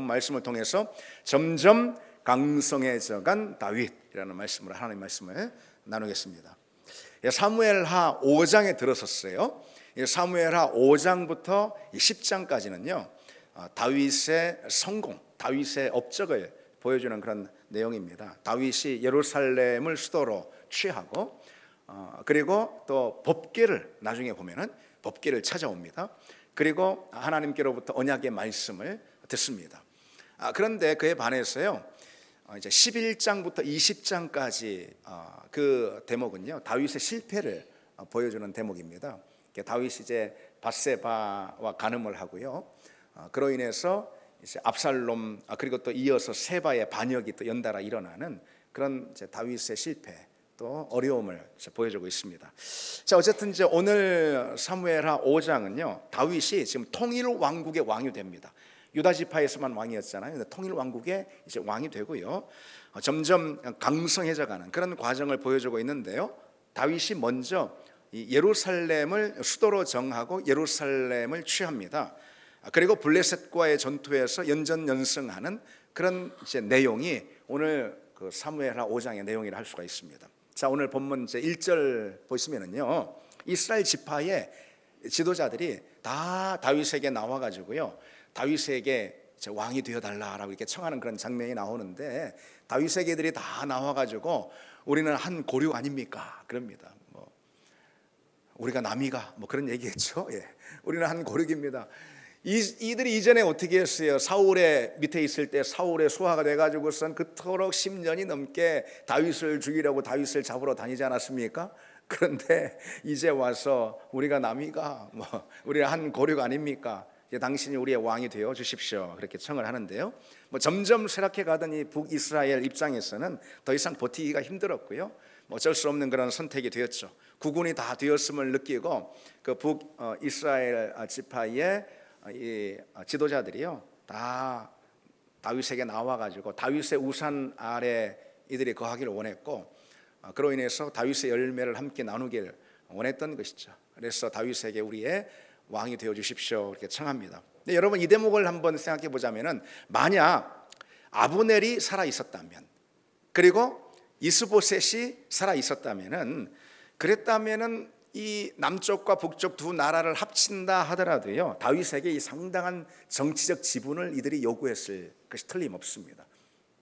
말씀을 통해서 점점 강성해져간 다윗이라는 말씀으로 하나님 말씀을 나누겠습니다. 사무엘하 5장에 들어섰어요. 사무엘하 5장부터 10장까지는요 다윗의 성공, 다윗의 업적을 보여주는 그런 내용입니다. 다윗이 예루살렘을 수도로 취하고 그리고 또 법궤를 나중에 보면은 법궤를 찾아옵니다. 그리고 하나님께로부터 언약의 말씀을 듣습니다. 그런데 그에 반해서요 이제 11장부터 20장까지 그 대목은요 다윗의 실패를 보여주는 대목입니다. 다윗이 이제 밧세바와 간음을 하고요. 그로 인해서 이제 압살롬 그리고 또 이어서 세바의 반역이 또 연달아 일어나는 그런 이제 다윗의 실패 또 어려움을 보여주고 있습니다. 자, 어쨌든 이제 오늘 사무엘하 5장은요 다윗이 지금 통일 왕국의 왕이 됩니다. 유다 지파에서만 왕이었잖아요. 통일 왕국의 이제 왕이 되고요. 점점 강성해져가는 그런 과정을 보여주고 있는데요. 다윗이 먼저 예루살렘을 수도로 정하고 예루살렘을 취합니다. 그리고 블레셋과의 전투에서 연전연승하는 그런 이제 내용이 오늘 그 사무엘하 5장의 내용이라 할 수가 있습니다. 자, 오늘 본문 이제 1절 보시면은요 이스라엘 지파의 지도자들이 다 다윗에게 나와 가지고요 다윗에게 왕이 되어 달라라고 이렇게 청하는 그런 장면이 나오는데 다윗의 개들이 다 나와 가지고 우리는 한 고륙 아닙니까? 그럽니다. 뭐 우리가 남이가 뭐 그런 얘기했죠. 예. 우리는 한 고륙입니다. 이들이 이전에 어떻게 했어요? 사울의 밑에 있을 때 사울의 수하가 돼가지고선 그토록 10년이 넘게 다윗을 죽이려고 다윗을 잡으러 다니지 않았습니까? 그런데 이제 와서 우리가 남이가 뭐 우리가 한 고륙 아닙니까? 당신이 우리의 왕이 되어 주십시오. 그렇게 청을 하는데요. 뭐 점점 쇠락해 가던 이 북이스라엘 입장에서는 더 이상 버티기가 힘들었고요. 뭐 어쩔 수 없는 그런 선택이 되었죠. 국군이 다 되었음을 느끼고 그 북이스라엘 지파의 이 지도자들이요 다 다윗에게 나와가지고 다윗의 우산 아래 이들이 거하기를 원했고 그로 인해서 다윗의 열매를 함께 나누길 원했던 것이죠. 그래서 다윗에게 우리의 왕이 되어 주십시오 이렇게 청합니다. 근데 여러분 이 대목을 한번 생각해 보자면은 만약 아브넬이 살아 있었다면 그리고 이스보셋이 살아 있었다면은 그랬다면은 이 남쪽과 북쪽 두 나라를 합친다 하더라도요 다윗에게 이 상당한 정치적 지분을 이들이 요구했을 것이 틀림없습니다.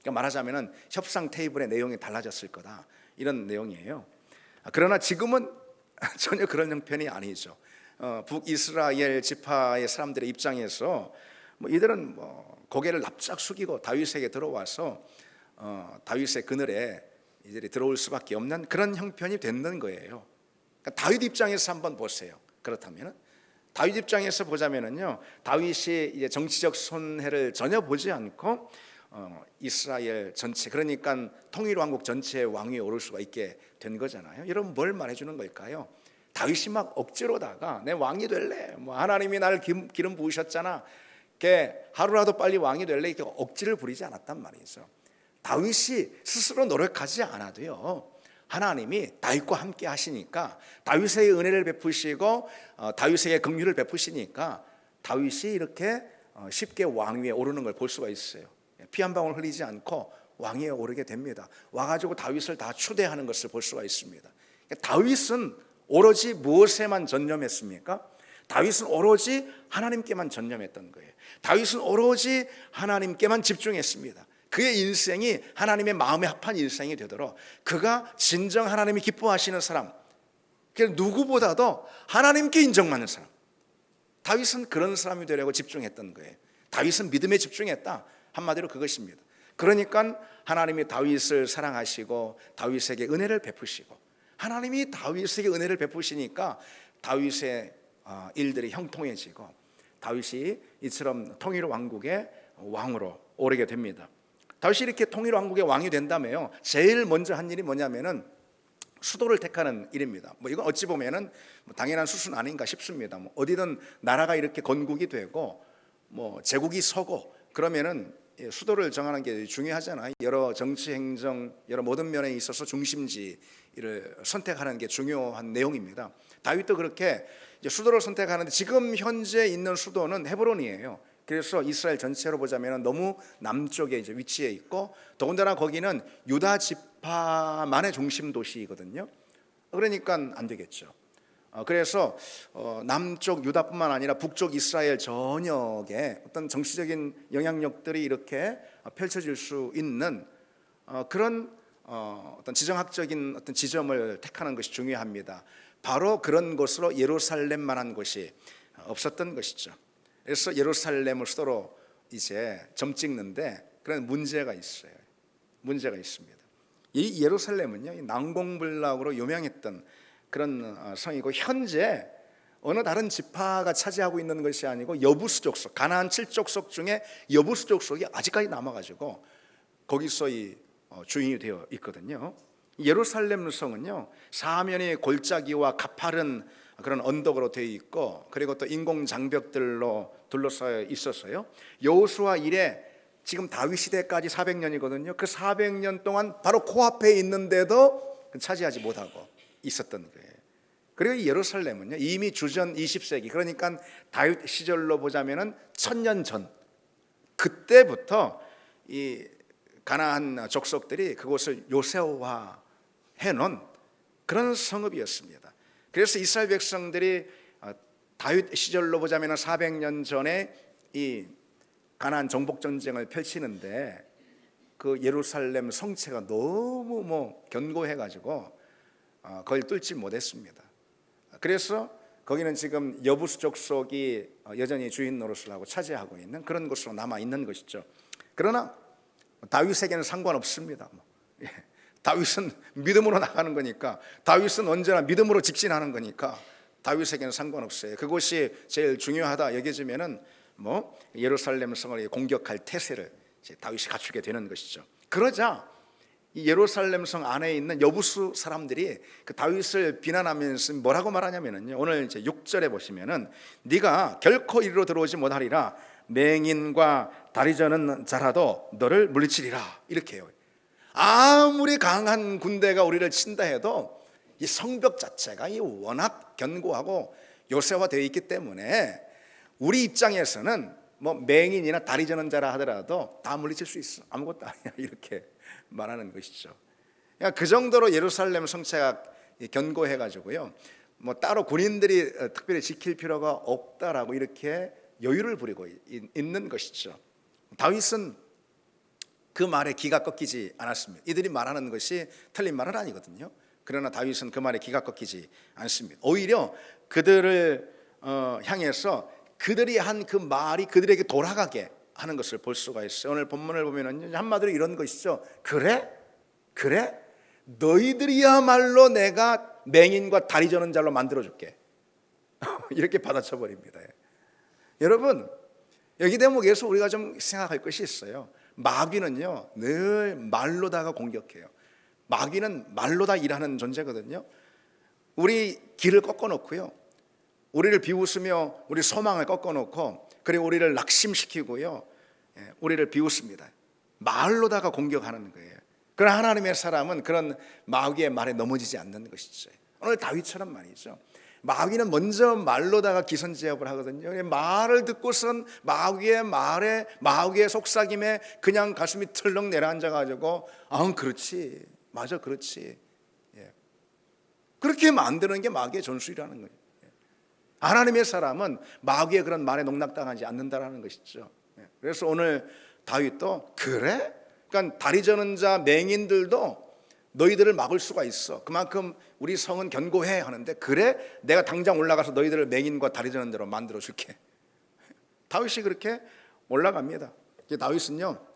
그러니까 말하자면은 협상 테이블의 내용이 달라졌을 거다 이런 내용이에요. 그러나 지금은 전혀 그런 형편이 아니죠. 북이스라엘 지파의 사람들의 입장에서 뭐 이들은 뭐 고개를 납작 숙이고 다윗에게 들어와서 다윗의 그늘에 이들이 들어올 수밖에 없는 그런 형편이 됐는 거예요. 그러니까 다윗 입장에서 한번 보세요. 그렇다면 다윗 입장에서 보자면은요, 다윗이 이제 정치적 손해를 전혀 보지 않고 이스라엘 전체, 그러니까 통일 왕국 전체의 왕위에 오를 수가 있게 된 거잖아요. 여러분 뭘 말해주는 걸까요? 다윗이 막 억지로다가 내 왕이 될래, 뭐 하나님이 나를 기름 부으셨잖아, 걔 하루라도 빨리 왕이 될래, 이렇게 억지를 부리지 않았단 말이죠. 다윗이 스스로 노력하지 않아도요, 하나님이 다윗과 함께 하시니까, 다윗에게 은혜를 베푸시고 다윗에게 긍휼을 베푸시니까 다윗이 이렇게 쉽게 왕위에 오르는 걸 볼 수가 있어요. 피 한 방울 흘리지 않고 왕위에 오르게 됩니다. 와가지고 다윗을 다 추대하는 것을 볼 수가 있습니다. 다윗은 오로지 무엇에만 전념했습니까? 다윗은 오로지 하나님께만 전념했던 거예요. 다윗은 오로지 하나님께만 집중했습니다. 그의 인생이 하나님의 마음에 합한 인생이 되도록 그가 진정 하나님이 기뻐하시는 사람, 누구보다도 하나님께 인정받는 사람, 다윗은 그런 사람이 되려고 집중했던 거예요. 다윗은 믿음에 집중했다, 한마디로 그것입니다. 그러니까 하나님이 다윗을 사랑하시고 다윗에게 은혜를 베푸시고, 하나님이 다윗에게 은혜를 베푸시니까 다윗의 일들이 형통해지고 다윗이 이처럼 통일 왕국의 왕으로 오르게 됩니다. 다윗이 이렇게 통일 왕국의 왕이 된다며요, 제일 먼저 한 일이 뭐냐면은 수도를 택하는 일입니다. 뭐 이건 어찌 보면은 당연한 수순 아닌가 싶습니다. 뭐 어디든 나라가 이렇게 건국이 되고 뭐 제국이 서고 그러면은 수도를 정하는 게 중요하잖아요. 여러 정치 행정 여러 모든 면에 있어서 중심지를 선택하는 게 중요한 내용입니다. 다윗도 그렇게 이제 수도를 선택하는데 지금 현재 있는 수도는 헤브론이에요. 그래서 이스라엘 전체로 보자면 너무 남쪽에 이제 위치해 있고, 더군다나 거기는 유다 지파만의 중심 도시이거든요. 그러니까 안 되겠죠. 그래서 남쪽 유다뿐만 아니라 북쪽 이스라엘 전역에 어떤 정치적인 영향력들이 이렇게 펼쳐질 수 있는 그런 어떤 지정학적인 어떤 지점을 택하는 것이 중요합니다. 바로 그런 곳으로 예루살렘만한 곳이 없었던 것이죠. 그래서 예루살렘을 수도로 이제 점 찍는데 그런 문제가 있어요. 문제가 있습니다. 이 예루살렘은요, 난공불락으로 유명했던 그런 성이고, 현재 어느 다른 지파가 차지하고 있는 것이 아니고 여부수 족속, 가나안 7족속 중에 여부수 족속이 아직까지 남아가지고 거기서 주인이 되어 있거든요. 예루살렘 성은요, 사면이 골짜기와 가파른 그런 언덕으로 되어 있고, 그리고 또 인공 장벽들로 둘러싸여 있었어요. 여호수아 이래 지금 다윗 시대까지 400년이거든요. 그 400년 동안 바로 코앞에 있는데도 차지하지 못하고 있었던 거예요. 그리고 이 예루살렘은요, 이미 주전 20세기, 그러니까 다윗 시절로 보자면은 1000년 전, 그때부터 이 가나안 족속들이 그곳을 요새화해 놓은 그런 성읍이었습니다. 그래서 이스라엘 백성들이 다윗 시절로 보자면 400년 전에 이 가나안 정복 전쟁을 펼치는데 그 예루살렘 성체가 너무 견고해 가지고 그걸 뚫지 못했습니다. 그래서 거기는 지금 여부수 족속이 여전히 주인 노릇을 하고 차지하고 있는 그런 곳으로 남아 있는 것이죠. 그러나 다윗에게는 상관없습니다. 다윗은 믿음으로 나가는 거니까, 다윗은 언제나 믿음으로 직진하는 거니까 다윗에게는 상관없어요. 그것이 제일 중요하다 여겨지면은 예루살렘 성을 공격할 태세를 다윗이 갖추게 되는 것이죠. 그러자 이 예루살렘 성 안에 있는 여부수 사람들이 그 다윗을 비난하면서 뭐라고 말하냐면요, 오늘 이제 6절에 보시면은 네가 결코 이리로 들어오지 못하리라, 맹인과 다리 저는 자라도 너를 물리치리라, 이렇게 해요. 아무리 강한 군대가 우리를 친다 해도 이 성벽 자체가 워낙 견고하고 요새화되어 있기 때문에 우리 입장에서는 맹인이나 다리 저는 자라 하더라도 다 물리칠 수 있어, 아무것도 아니야, 이렇게 말하는 것이죠. 그러니까 그 정도로 예루살렘 성체가 견고해 가지고요, 따로 군인들이 특별히 지킬 필요가 없다라고 이렇게 여유를 부리고 있는 것이죠. 다윗은 그 말에 기가 꺾이지 않았습니다. 이들이 말하는 것이 틀린 말은 아니거든요. 그러나 다윗은 그 말에 기가 꺾이지 않습니다. 오히려 그들을 향해서 그들이 한 그 말이 그들에게 돌아가게 하는 것을 볼 수가 있어요. 오늘 본문을 보면은 한마디로 이런 것이죠. 그래? 너희들이야말로 내가 맹인과 다리 저는 자로 만들어줄게. 이렇게 받아쳐 버립니다. 여러분, 여기 대목에서 우리가 좀 생각할 것이 있어요. 마귀는요, 늘 말로다가 공격해요. 마귀는 말로다 일하는 존재거든요. 우리 길을 꺾어놓고요, 우리를 비웃으며 우리 소망을 꺾어놓고, 그리고 우리를 낙심시키고요, 우리를 비웃습니다. 말로다가 공격하는 거예요. 그러나 하나님의 사람은 그런 마귀의 말에 넘어지지 않는 것이죠. 오늘 다윗처럼 말이죠. 마귀는 먼저 말로다가 기선제압을 하거든요. 말을 듣고선 마귀의 말에, 마귀의 속삭임에 그냥 가슴이 털렁 내려앉아가지고 그렇지, 맞아, 그렇지, 그렇게 만드는 게 마귀의 전술이라는 거예요. 하나님의 사람은 마귀의 그런 말에 농락당하지 않는다라는 것이죠. 그래서 오늘 다윗도 그래? 그러니까 다리 저는 자 맹인들도 너희들을 막을 수가 있어. 그만큼 우리 성은 견고해 하는데, 그래? 내가 당장 올라가서 너희들을 맹인과 다리 저는 대로 만들어 줄게. 다윗이 그렇게 올라갑니다. 다윗은요,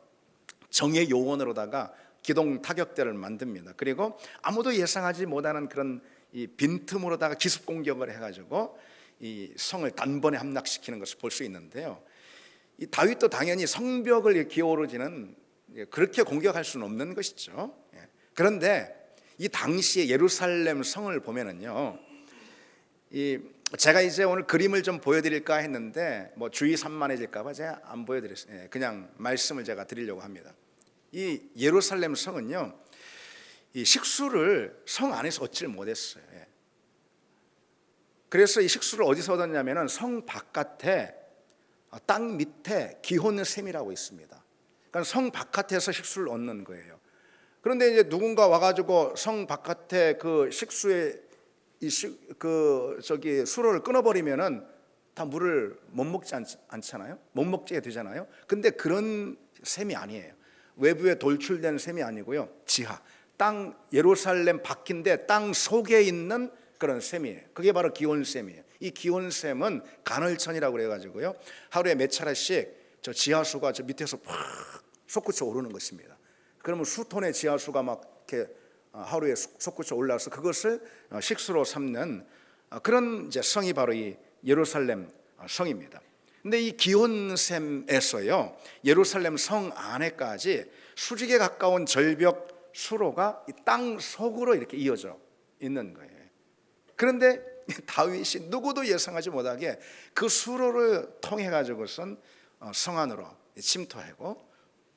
정의 요원으로다가 기동 타격대를 만듭니다. 그리고 아무도 예상하지 못하는 그런 이 빈틈으로다가 기습 공격을 해가지고 이 성을 단번에 함락시키는 것을 볼 수 있는데요, 이 다윗도 당연히 성벽을 기어오르지는 그렇게 공격할 수는 없는 것이죠. 그런데 이 당시에 예루살렘 성을 보면은요, 제가 이제 오늘 그림을 좀 보여드릴까 했는데 주의 산만해질까봐 제가 안 보여드렸어요. 그냥 말씀을 제가 드리려고 합니다. 이 예루살렘 성은요, 이 식수를 성 안에서 얻지를 못했어요. 그래서 이 식수를 어디서 얻었냐면은 성 바깥에 땅 밑에 기혼샘이라고 있습니다. 그러니까 성 바깥에서 식수를 얻는 거예요. 그런데 이제 누군가 와가지고 성 바깥에 그 식수에 수로를 끊어버리면은 다 물을 못 먹지 않잖아요. 못 먹게 되잖아요. 근데 그런 샘이 아니에요. 외부에 돌출된 샘이 아니고요. 지하, 땅, 예루살렘 밖인데 땅 속에 있는 그런 샘이에요. 그게 바로 기온샘이에요. 이 기온샘은 간헐천이라고 그래가지고요. 하루에 몇 차례씩 저 지하수가 저 밑에서 팍 솟구쳐 오르는 것입니다. 그러면 수톤의 지하수가 막 이렇게 하루에 솟구쳐 올라서 그것을 식수로 삼는 그런 이제 성이 바로 이 예루살렘 성입니다. 근데 이 기온샘에서요, 예루살렘 성 안에까지 수직에 가까운 절벽 수로가 이 땅 속으로 이렇게 이어져 있는 거예요. 그런데 다윗이 누구도 예상하지 못하게 그 수로를 통해 가지고선 성 안으로 침투하고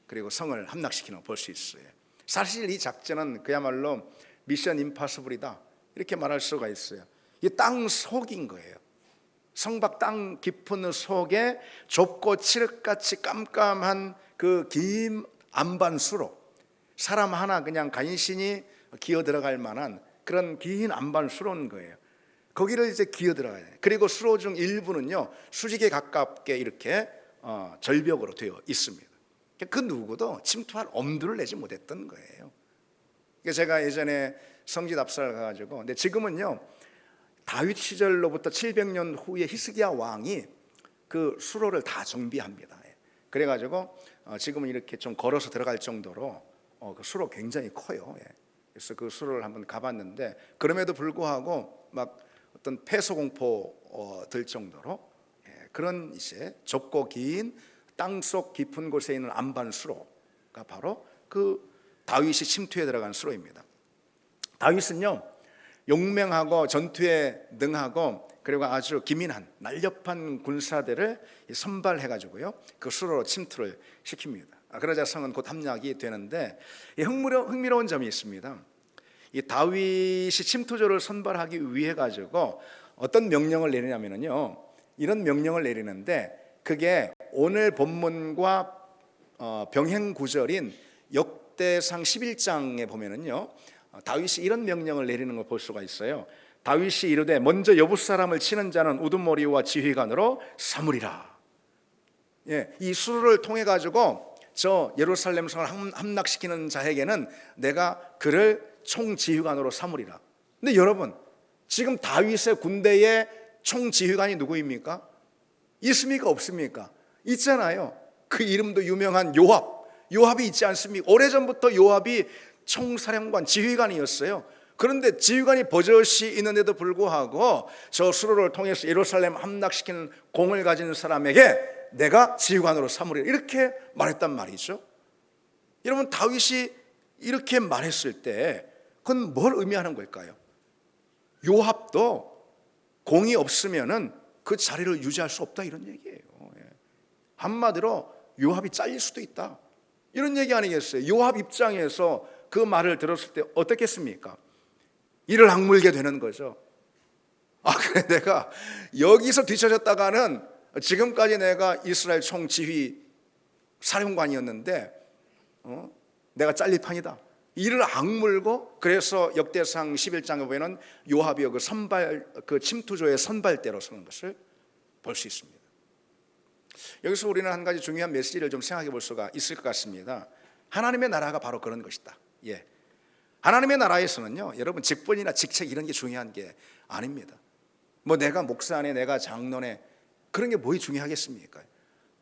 그리고 성을 함락시키는 걸 볼 수 있어요. 사실 이 작전은 그야말로 미션 임파서블이다 이렇게 말할 수가 있어요. 이 땅 속인 거예요. 성밖 땅 깊은 속에 좁고 칠흑같이 깜깜한 그 긴 안반수로 사람 하나 그냥 간신히 기어 들어갈 만한 그런 긴 안반수로인 거예요. 거기를 이제 기어 들어가야 돼요. 그리고 수로 중 일부는요 수직에 가깝게 이렇게 절벽으로 되어 있습니다. 그 누구도 침투할 엄두를 내지 못했던 거예요. 제가 예전에 성지 답사를 가가지고, 근데 지금은요 다윗 시절로부터 700년 후에 히스기야 왕이 그 수로를 다 정비합니다. 그래가지고 지금은 이렇게 좀 걸어서 들어갈 정도로 그 수로 굉장히 커요. 그래서 그 수로를 한번 가봤는데 그럼에도 불구하고 막 어떤 폐소공포 들 정도로 그런 이제 좁고 긴 땅속 깊은 곳에 있는 안반 수로가 바로 그 다윗이 침투에 들어간 수로입니다. 다윗은요 용맹하고 전투에 능하고 그리고 아주 기민한 날렵한 군사들을 선발해가지고요 그 수로로 침투를 시킵니다. 그러자 성은 곧 함락이 되는데 흥미로운 점이 있습니다. 이 다윗이 침투조를 선발하기 위해 가지고 어떤 명령을 내리냐면요 이런 명령을 내리는데 그게 오늘 본문과 병행 구절인 역대상 11장에 보면은요 다윗이 이런 명령을 내리는 걸 볼 수가 있어요. 다윗이 이르되 먼저 여부 사람을 치는 자는 우두머리와 지휘관으로 삼으리라. 이 수로를 통해 가지고 저 예루살렘 성을 함락시키는 자에게는 내가 그를 총지휘관으로 삼으리라. 근데 여러분 지금 다윗의 군대의 총지휘관이 누구입니까? 있습니까? 없습니까? 있잖아요. 그 이름도 유명한 요압이 있지 않습니까? 오래전부터 요압이 총사령관 지휘관이었어요. 그런데 지휘관이 버젓이 있는데도 불구하고 저 수로를 통해서 예루살렘 함락시키는 공을 가진 사람에게 내가 지휘관으로 삼으리라 이렇게 말했단 말이죠. 여러분 다윗이 이렇게 말했을 때 그건 뭘 의미하는 걸까요? 요압도 공이 없으면은 그 자리를 유지할 수 없다 이런 얘기예요. 한마디로 요압이 잘릴 수도 있다 이런 얘기 아니겠어요? 요압 입장에서 그 말을 들었을 때 어떻겠습니까? 이를 악물게 되는 거죠. 그래 내가 여기서 뒤처졌다가는 지금까지 내가 이스라엘 총지휘 사령관이었는데 내가 잘릴 판이다. 이를 악물고 그래서 역대상 11장에 보면 요압이 그 침투조의 선발대로 서는 것을 볼 수 있습니다. 여기서 우리는 한 가지 중요한 메시지를 좀 생각해 볼 수가 있을 것 같습니다. 하나님의 나라가 바로 그런 것이다. 하나님의 나라에서는요 여러분 직분이나 직책 이런 게 중요한 게 아닙니다. 뭐 내가 목사네 내가 장로네 그런 게 뭐이 중요하겠습니까?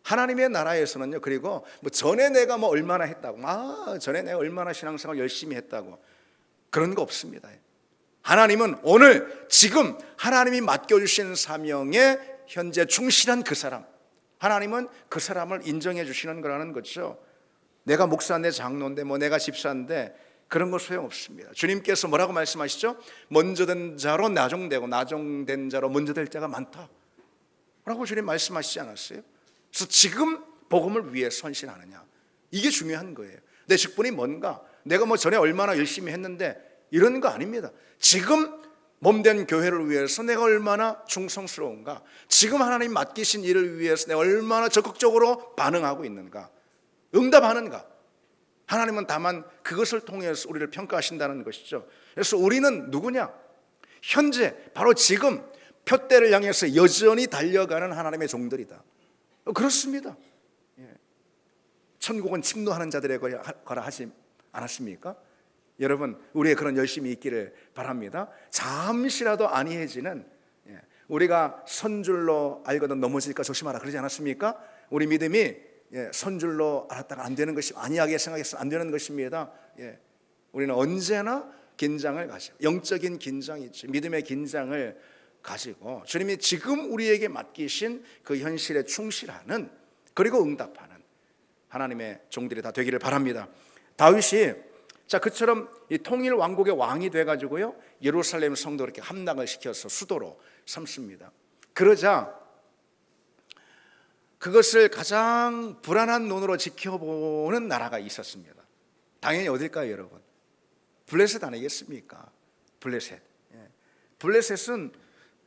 하나님의 나라에서는요 그리고 뭐 전에 내가 뭐 얼마나 했다고 전에 내가 얼마나 신앙생활 열심히 했다고 그런 거 없습니다. 하나님은 오늘 지금 하나님이 맡겨주신 사명에 현재 충실한 그 사람, 하나님은 그 사람을 인정해 주시는 거라는 거죠. 내가 목사인데 장로인데 뭐 내가 집사인데 그런 거 소용없습니다. 주님께서 뭐라고 말씀하시죠? 먼저 된 자로 나중되고 나중된 자로 먼저 될 자가 많다 라고 주님 말씀하시지 않았어요? 그래서 지금 복음을 위해 헌신하느냐 이게 중요한 거예요. 내 직분이 뭔가 내가 뭐 전에 얼마나 열심히 했는데 이런 거 아닙니다. 지금 몸된 교회를 위해서 내가 얼마나 충성스러운가, 지금 하나님 맡기신 일을 위해서 내가 얼마나 적극적으로 반응하고 있는가, 응답하는가. 하나님은 다만 그것을 통해서 우리를 평가하신다는 것이죠. 그래서 우리는 누구냐? 현재 바로 지금 표대를 향해서 여전히 달려가는 하나님의 종들이다. 그렇습니다. 천국은 침노하는 자들의 거라 하지 않았습니까? 여러분, 우리의 그런 열심이 있기를 바랍니다. 잠시라도 안이해지는, 우리가 선줄로 알거든 넘어질까 조심하라 그러지 않았습니까? 우리 믿음이 선줄로 알았다가 안 되는 것이, 안이하게 생각해서 안 되는 것입니다. 우리는 언제나 긴장을 가지고, 영적인 긴장이 있지, 믿음의 긴장을 가지고 주님이 지금 우리에게 맡기신 그 현실에 충실하는, 그리고 응답하는 하나님의 종들이 다 되기를 바랍니다. 다윗이 그처럼 이 통일 왕국의 왕이 돼가지고요, 예루살렘 성도 이렇게 함락을 시켜서 수도로 삼습니다. 그러자 그것을 가장 불안한 눈으로 지켜보는 나라가 있었습니다. 당연히 어딜까요, 여러분? 블레셋 아니겠습니까? 블레셋. 블레셋은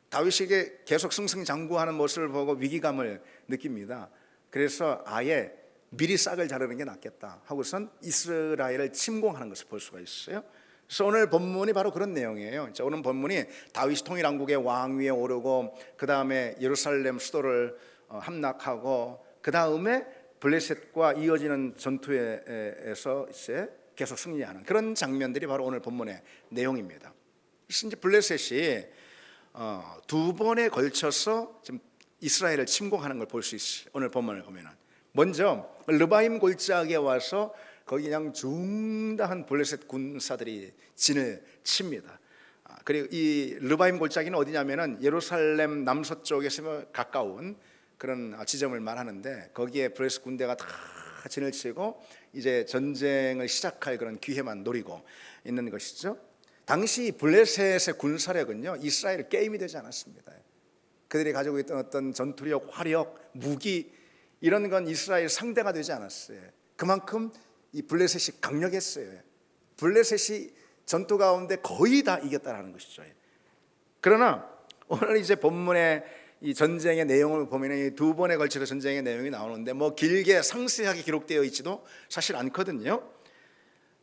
다윗에게 계속 승승장구하는 모습을 보고 위기감을 느낍니다. 그래서 아예 미리 싹을 자르는 게 낫겠다 하고선 이스라엘을 침공하는 것을 볼 수가 있어요. 그래서 오늘 본문이 바로 그런 내용이에요. 오늘 본문이 다윗이 통일왕국의 왕위에 오르고, 그 다음에 예루살렘 수도를 함락하고, 그 다음에 블레셋과 이어지는 전투에서 이제 계속 승리하는 그런 장면들이 바로 오늘 본문의 내용입니다. 그래서 이제 블레셋이 두 번에 걸쳐서 지금 이스라엘을 침공하는 걸 볼 수 있어요. 오늘 본문을 보면은 먼저 르바임 골짜기에 와서 거기 그냥 중다한 블레셋 군사들이 진을 칩니다. 그리고 이 르바임 골짜기는 어디냐면은 예루살렘 남서쪽에서 가까운 그런 지점을 말하는데, 거기에 블레셋 군대가 다 진을 치고 이제 전쟁을 시작할 그런 기회만 노리고 있는 것이죠. 당시 블레셋의 군사력은요, 이스라엘 게임이 되지 않았습니다. 그들이 가지고 있던 어떤 전투력, 화력, 무기, 이런 건 이스라엘 상대가 되지 않았어요. 그만큼 이 블레셋이 강력했어요. 블레셋이 전투 가운데 거의 다 이겼다라는 것이죠. 그러나 오늘 이제 본문의 이 전쟁의 내용을 보면 두 번에 걸쳐서 전쟁의 내용이 나오는데, 뭐 길게 상세하게 기록되어 있지도 사실 않거든요.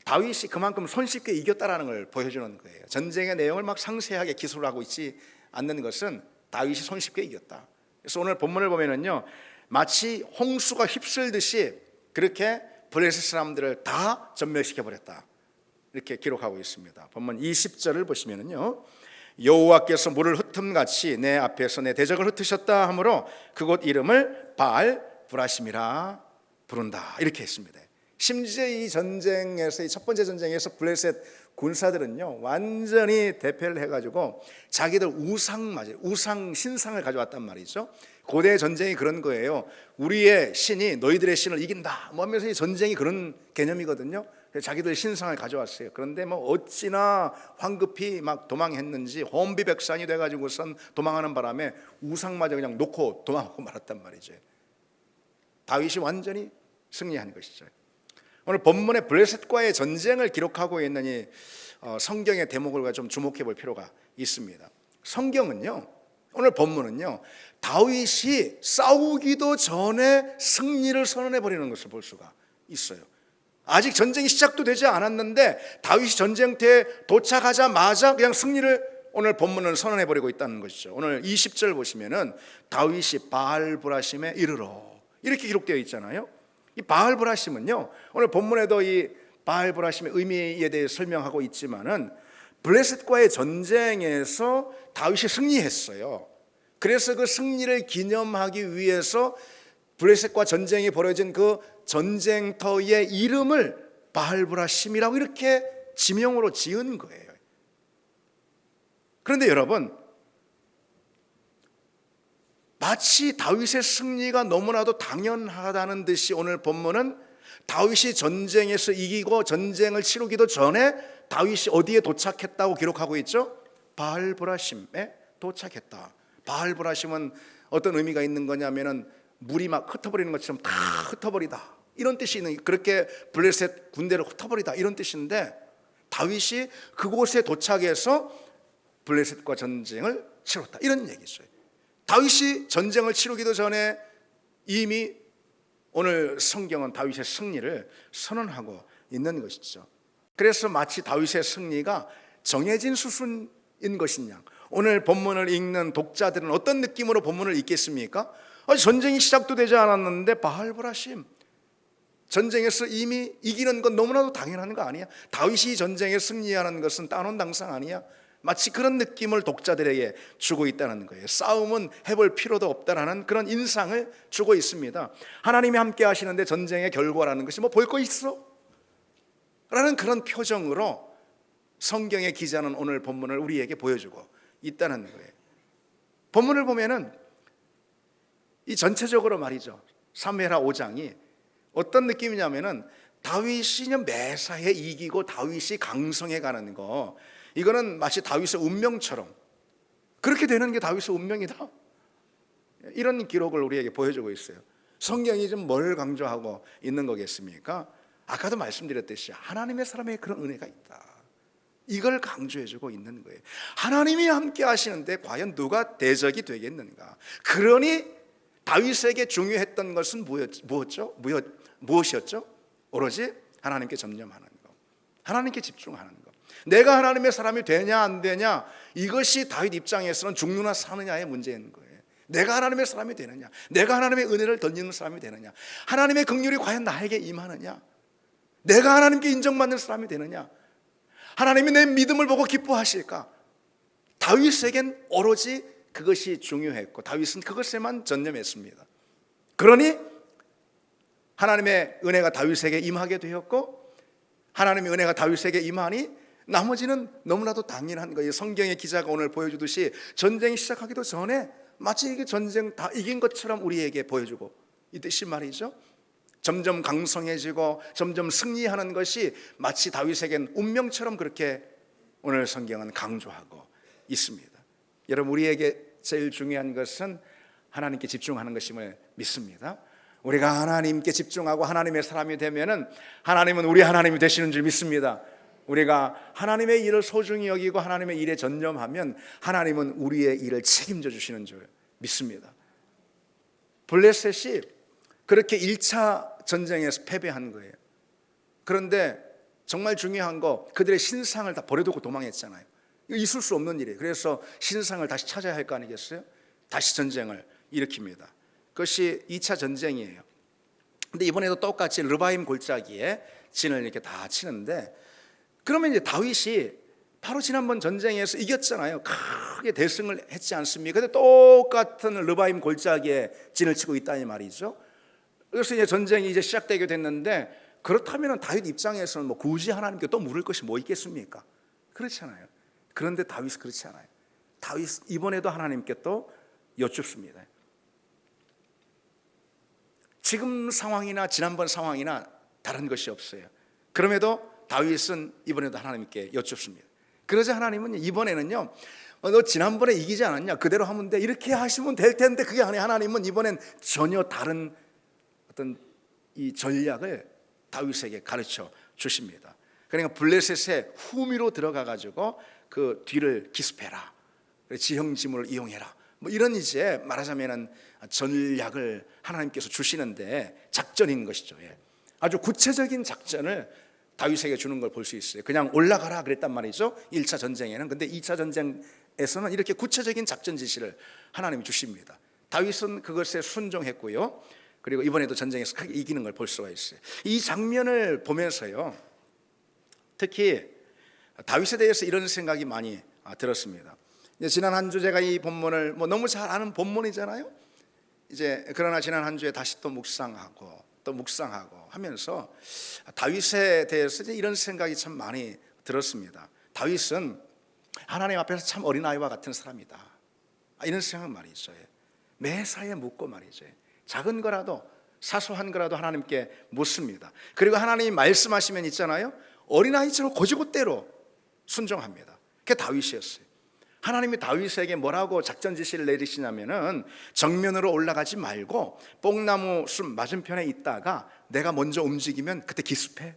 다윗이 그만큼 손쉽게 이겼다라는 걸 보여주는 거예요. 전쟁의 내용을 막 상세하게 기술하고 있지 않는 것은 다윗이 손쉽게 이겼다. 그래서 오늘 본문을 보면은요, 마치 홍수가 휩쓸듯이 그렇게 블레셋 사람들을 다 전멸시켜 버렸다, 이렇게 기록하고 있습니다. 본문 20절을 보시면은요, 여호와께서 물을 흩음같이 내 앞에서 내 대적을 흩으셨다 하므로 그곳 이름을 바알 브라심이라 부른다, 이렇게 했습니다. 심지어 이 전쟁에서, 이 첫 번째 전쟁에서 블레셋 군사들은요, 완전히 대패를 해가지고 자기들 우상 신상을 가져왔단 말이죠. 고대 전쟁이 그런 거예요. 우리의 신이 너희들의 신을 이긴다 뭐 하면서 이 전쟁이 그런 개념이거든요. 자기들 신상을 가져왔어요. 그런데 뭐 어찌나 황급히 막 도망했는지 혼비백산이 돼가지고선 도망하는 바람에 우상마저 그냥 놓고 도망하고 말았단 말이죠. 다윗이 완전히 승리한 것이죠. 오늘 본문의 블레셋과의 전쟁을 기록하고 있는 이 성경의 대목을 좀 주목해 볼 필요가 있습니다. 성경은요, 오늘 본문은요, 다윗이 싸우기도 전에 승리를 선언해 버리는 것을 볼 수가 있어요. 아직 전쟁이 시작도 되지 않았는데 다윗이 전쟁터에 도착하자마자 그냥 승리를 오늘 본문은 선언해 버리고 있다는 것이죠. 오늘 20절 보시면은 다윗이 바알브라심에 이르러, 이렇게 기록되어 있잖아요. 이 바알브라심은요, 오늘 본문에도 이 바알브라심의 의미에 대해 설명하고 있지만은 블레셋과의 전쟁에서 다윗이 승리했어요. 그래서 그 승리를 기념하기 위해서 블레셋과 전쟁이 벌어진 그 전쟁터의 이름을 바알브라심이라고 이렇게 지명으로 지은 거예요. 그런데 여러분, 마치 다윗의 승리가 너무나도 당연하다는 듯이 오늘 본문은 다윗이 전쟁에서 이기고 전쟁을 치르기도 전에 다윗이 어디에 도착했다고 기록하고 있죠? 바알브라심에 도착했다. 바알브라심은 어떤 의미가 있는 거냐면은 물이 막 흩어버리는 것처럼 다 흩어버리다, 이런 뜻이 있는, 그렇게 블레셋 군대를 흩어버리다, 이런 뜻인데 다윗이 그곳에 도착해서 블레셋과 전쟁을 치렀다, 이런 얘기죠. 다윗이 전쟁을 치르기도 전에 이미 오늘 성경은 다윗의 승리를 선언하고 있는 것이죠. 그래서 마치 다윗의 승리가 정해진 수순인 것이냐, 오늘 본문을 읽는 독자들은 어떤 느낌으로 본문을 읽겠습니까? 전쟁이 시작도 되지 않았는데 바알브라심, 전쟁에서 이미 이기는 건 너무나도 당연한 거 아니야? 다윗이 전쟁에 승리하는 것은 따놓은 당상 아니야? 마치 그런 느낌을 독자들에게 주고 있다는 거예요. 싸움은 해볼 필요도 없다라는 그런 인상을 주고 있습니다. 하나님이 함께 하시는데 전쟁의 결과라는 것이 뭐 볼 거 있어? 라는 그런 표정으로 성경의 기자는 오늘 본문을 우리에게 보여주고 있다는 거예요. 본문을 보면은 이 전체적으로 말이죠, 사무엘하 5장이 어떤 느낌이냐면은 다윗이 매사에 이기고 다윗이 강성해 가는 거, 이거는 마치 다윗의 운명처럼 그렇게 되는 게 다윗의 운명이다, 이런 기록을 우리에게 보여주고 있어요. 성경이 좀 뭘 강조하고 있는 거겠습니까? 아까도 말씀드렸듯이 하나님의 사람에게 그런 은혜가 있다, 이걸 강조해주고 있는 거예요. 하나님이 함께 하시는데 과연 누가 대적이 되겠는가? 그러니 다윗에게 중요했던 것은 무엇이었죠? 오로지 하나님께 전념하는 것, 하나님께 집중하는 것. 내가 하나님의 사람이 되냐 안 되냐, 이것이 다윗 입장에서는 죽느냐 사느냐의 문제인 거예요. 내가 하나님의 사람이 되느냐, 내가 하나님의 은혜를 던지는 사람이 되느냐, 하나님의 긍휼이 과연 나에게 임하느냐, 내가 하나님께 인정받는 사람이 되느냐, 하나님이 내 믿음을 보고 기뻐하실까? 다윗에겐 오로지 그것이 중요했고 다윗은 그것에만 전념했습니다. 그러니 하나님의 은혜가 다윗에게 임하게 되었고, 하나님의 은혜가 다윗에게 임하니 나머지는 너무나도 당연한 거예요. 성경의 기자가 오늘 보여주듯이 전쟁이 시작하기도 전에 마치 이게 전쟁 다 이긴 것처럼 우리에게 보여주고 있듯이 말이죠, 점점 강성해지고 점점 승리하는 것이 마치 다윗에겐 운명처럼 그렇게 오늘 성경은 강조하고 있습니다. 여러분, 우리에게 제일 중요한 것은 하나님께 집중하는 것임을 믿습니다. 우리가 하나님께 집중하고 하나님의 사람이 되면은 하나님은 우리 하나님이 되시는 줄 믿습니다. 우리가 하나님의 일을 소중히 여기고 하나님의 일에 전념하면 하나님은 우리의 일을 책임져 주시는 줄 믿습니다. 블레셋이 그렇게 1차 전쟁에서 패배한 거예요. 그런데 정말 중요한 거, 그들의 신상을 다 버려두고 도망했잖아요. 이거 있을 수 없는 일이에요. 그래서 신상을 다시 찾아야 할 거 아니겠어요? 다시 전쟁을 일으킵니다. 그것이 2차 전쟁이에요. 근데 이번에도 똑같이 르바임 골짜기에 진을 이렇게 다 치는데, 그러면 이제 다윗이 바로 지난번 전쟁에서 이겼잖아요. 크게 대승을 했지 않습니까? 근데 똑같은 르바임 골짜기에 진을 치고 있다니 말이죠. 그래서 이제 전쟁이 이제 시작되게 됐는데, 그렇다면 다윗 입장에서는 뭐 굳이 하나님께 또 물을 것이 뭐 있겠습니까? 그렇잖아요. 그런데 다윗은 그렇지 않아요. 다윗 이번에도 하나님께 또 여쭙습니다. 지금 상황이나 지난번 상황이나 다른 것이 없어요. 그럼에도 다윗은 이번에도 하나님께 여쭙습니다. 그러자 하나님은 이번에는요, 너 지난번에 이기지 않았냐? 그대로 하면 돼. 이렇게 하시면 될 텐데 그게 아니에요. 하나님은 이번엔 전혀 다른 어떤 이 전략을 다윗에게 가르쳐 주십니다. 그러니까 블레셋의 후미로 들어가 가지고 그 뒤를 기습해라, 지형지물을 이용해라, 뭐 이런 이제 말하자면은 전략을 하나님께서 주시는데 작전인 것이죠. 아주 구체적인 작전을 다윗에게 주는 걸 볼 수 있어요. 그냥 올라가라 그랬단 말이죠, 1차 전쟁에는. 근데 2차 전쟁에서는 이렇게 구체적인 작전 지시를 하나님이 주십니다. 다윗은 그것에 순종했고요, 그리고 이번에도 전쟁에서 크게 이기는 걸 볼 수가 있어요. 이 장면을 보면서요, 특히 다윗에 대해서 이런 생각이 많이 들었습니다. 지난 한 주 제가 이 본문을 뭐 너무 잘 아는 본문이잖아요. 이제 그러나 지난 한 주에 다시 또 묵상하고 하면서 다윗에 대해서 이제 이런 생각이 참 많이 들었습니다. 다윗은 하나님 앞에서 참 어린아이와 같은 사람이다, 이런 생각 말이죠. 매사에 묻고 말이죠. 작은 거라도 사소한 거라도 하나님께 묻습니다. 그리고 하나님이 말씀하시면 있잖아요, 어린아이처럼 고지고대로 순종합니다. 그게 다윗이었어요. 하나님이 다윗에게 뭐라고 작전 지시를 내리시냐면은 정면으로 올라가지 말고 뽕나무 숲 맞은편에 있다가 내가 먼저 움직이면 그때 기습해,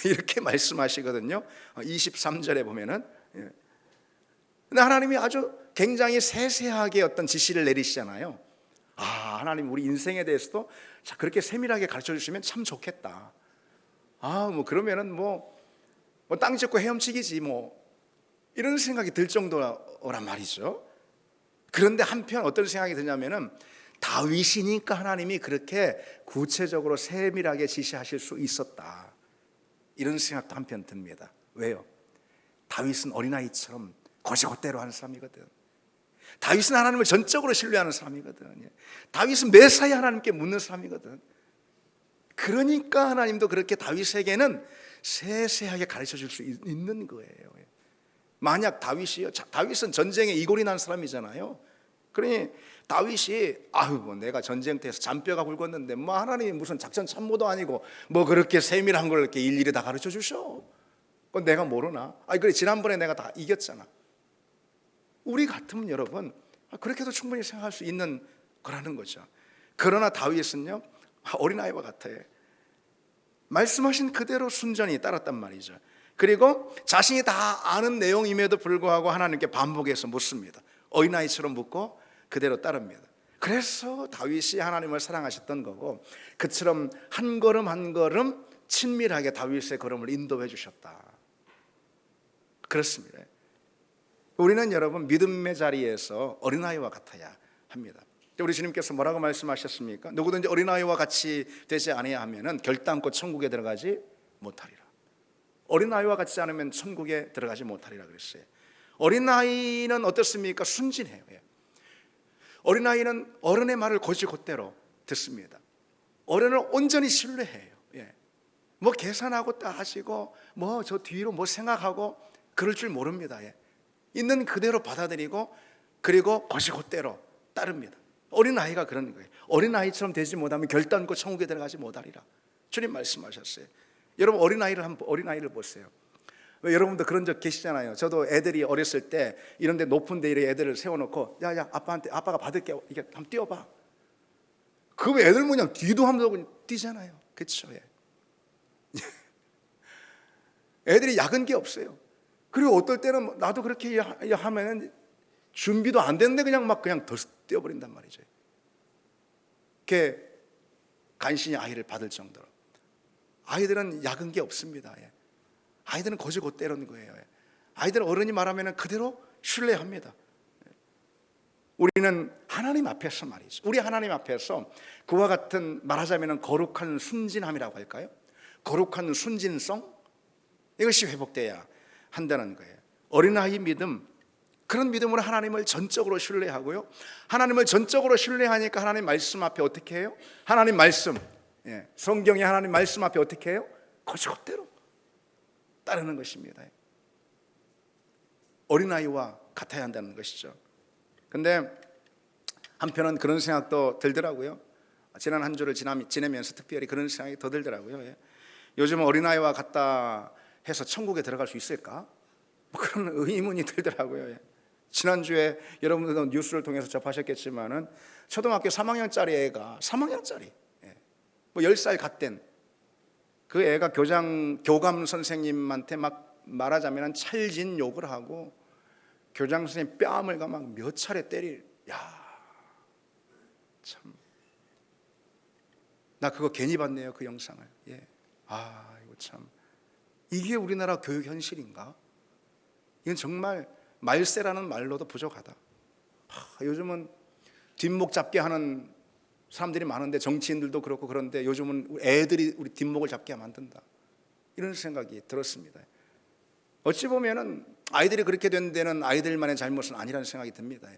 이렇게 말씀하시거든요. 23절에 보면은 근데 하나님이 아주 굉장히 세세하게 어떤 지시를 내리시잖아요. 하나님 우리 인생에 대해서도 자, 그렇게 세밀하게 가르쳐 주시면 참 좋겠다. 그러면은 땅 짚고 헤엄치기지 이런 생각이 들 정도란 말이죠. 그런데 한편 어떤 생각이 드냐면은 다윗이니까 하나님이 그렇게 구체적으로 세밀하게 지시하실 수 있었다, 이런 생각도 한편 듭니다. 왜요? 다윗은 어린아이처럼 거지것대로 하는 사람이거든. 다윗은 하나님을 전적으로 신뢰하는 사람이거든. 다윗은 매사에 하나님께 묻는 사람이거든. 그러니까 하나님도 그렇게 다윗에게는 세세하게 가르쳐 줄 수 있는 거예요. 만약 다윗은 전쟁에 이골이 난 사람이잖아요. 그러니 다윗이 내가 전쟁터에서 잔뼈가 굵었는데 하나님이 무슨 작전 참모도 아니고 그렇게 세밀한 걸 이렇게 일일이 다 가르쳐 주셔. 그건 내가 모르나? 그래 지난번에 내가 다 이겼잖아. 우리 같으면 여러분 그렇게도 충분히 생각할 수 있는 거라는 거죠. 그러나 다윗은요 어린아이와 같아요. 말씀하신 그대로 순전히 따랐단 말이죠. 그리고 자신이 다 아는 내용임에도 불구하고 하나님께 반복해서 묻습니다. 어린아이처럼 묻고 그대로 따릅니다. 그래서 다윗이 하나님을 사랑하셨던 거고, 그처럼 한 걸음 한 걸음 친밀하게 다윗의 걸음을 인도해 주셨다. 그렇습니다. 우리는 여러분 믿음의 자리에서 어린아이와 같아야 합니다. 우리 주님께서 뭐라고 말씀하셨습니까? 누구든지 어린아이와 같이 되지 아니하면은 결단코 천국에 들어가지 못하리라. 어린아이와 같지 않으면 천국에 들어가지 못하리라 그랬어요. 어린아이는 어떻습니까? 순진해요. 어린아이는 어른의 말을 곧이곧대로 듣습니다. 어른을 온전히 신뢰해요. 계산하고 따지고 저 뒤로 생각하고 그럴 줄 모릅니다. 있는 그대로 받아들이고 그리고 곧이곧대로 따릅니다. 어린아이가 그런 거예요. 어린아이처럼 되지 못하면 결단코 천국에 들어가지 못하리라. 주님 말씀하셨어요. 여러분 어린아이를 보세요. 왜 여러분도 그런 적 계시잖아요. 저도 애들이 어렸을 때 이런 데 높은 데 애들을 세워놓고 야 아빠가 받을게, 이게 한번 뛰어봐. 그 애들 그냥 뒤도 한번 뛰잖아요. 그렇죠? 애들이 약은 게 없어요. 그리고 어떨 때는 나도 그렇게 하면은 준비도 안 됐는데 그냥 더 뛰어버린단 말이죠. 그게 간신히 아이를 받을 정도로. 아이들은 약은 게 없습니다. 아이들은 곧이곧대로는 거예요. 아이들은 어른이 말하면 그대로 신뢰합니다. 우리는 하나님 앞에서 말이죠. 우리 하나님 앞에서 그와 같은 말하자면 거룩한 순진함이라고 할까요? 거룩한 순진성, 이것이 회복돼야 한다는 거예요. 어린아이 믿음, 그런 믿음으로 하나님을 전적으로 신뢰하고요. 하나님을 전적으로 신뢰하니까 하나님 말씀 앞에 어떻게 해요? 하나님 말씀, 성경의 하나님 말씀 앞에 어떻게 해요? 곧이곧대로 따르는 것입니다. 어린아이와 같아야 한다는 것이죠. 근데 한편은 그런 생각도 들더라고요. 지난 한 주를 지내면서 특별히 그런 생각이 더 들더라고요. 요즘 어린아이와 같다 해서 천국에 들어갈 수 있을까? 그런 의문이 들더라고요. 지난주에 여러분들도 뉴스를 통해서 접하셨겠지만은 초등학교 3학년짜리 애가 3학년짜리 10살 갓된 그 애가 교감 선생님한테 말하자면 찰진 욕을 하고 교장 선생님 뺨을 몇 차례 참, 나 그거 괜히 봤네요, 그 영상을. 이거 참, 이게 우리나라 교육 현실인가? 이건 정말 말세라는 말로도 부족하다. 요즘은 뒷목 잡게 하는 사람들이 많은데, 정치인들도 그렇고 그런데 요즘은 애들이 우리 뒷목을 잡게 만든다, 이런 생각이 들었습니다. 어찌 보면은 아이들이 그렇게 된 데는 아이들만의 잘못은 아니라는 생각이 듭니다.